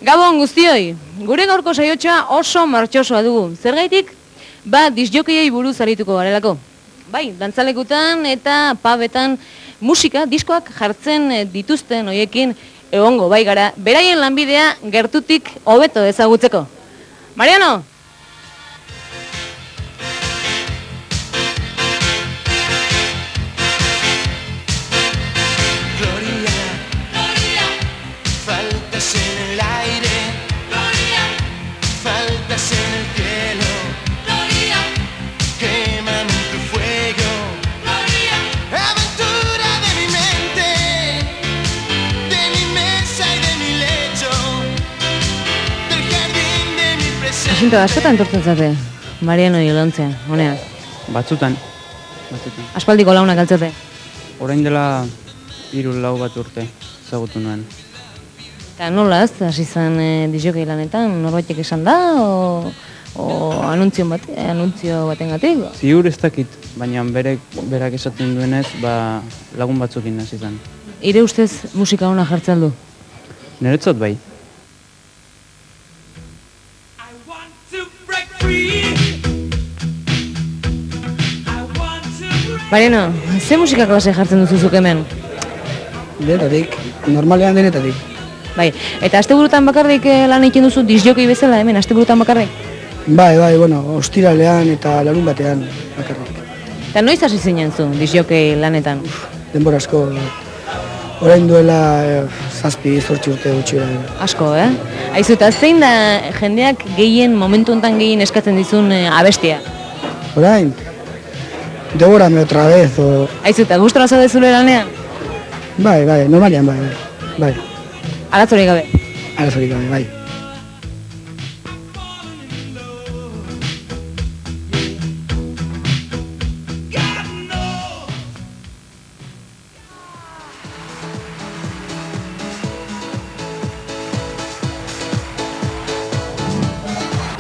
Gabon guztioi, gure gaurko saiotxa oso martxosoa dugu. Zergaitik? Disjokeiei buruz arituko garelako. Bai, dantzalekutan eta pubetan musika, diskoak jartzen dituzten hoiekin egongo bai gara. Beraien lanbidea gertutik hobeto ezagutzeko. Mariano! Asinto, askotan entortzen zate, Mariano hilontzea, honean? Batzutan. Aspaldiko launak altzate? Orain dela 3-4 bat urte ezagutu nuen. Eta nolaz, hasi zen disjokei lanetan, norbaitek esan da, o anuntzio batengatik? Ziur ez dakit, baina berak esaten duenez, lagun batzukin hasi zen. Ire ustez musika ona jartzen du? Niretzat bai. Mariano, ze musika klase jartzen duzuzuk hemen? Denetatik, normalean denetatik. Bai, eta asteburutan bakarrik lan egiten duzu disjokei bezala hemen, asteburutan bakarrik? Bai, ostiralean eta larun batean bakarrik. Eta noiz hasi zinen zu disjokei lanetan? Denbora asko, orain duela 7-8 urte gutxi. Asko, Aizu, eta zein da jendeak momentu honetan gehien eskatzen dizun abestia? Orain? Devórame otra vez, o... Aizu, eta gustora zaude zure lanean? Bai, normalean, bai. Aratzorik gabe? Aratzorik gabe, bai.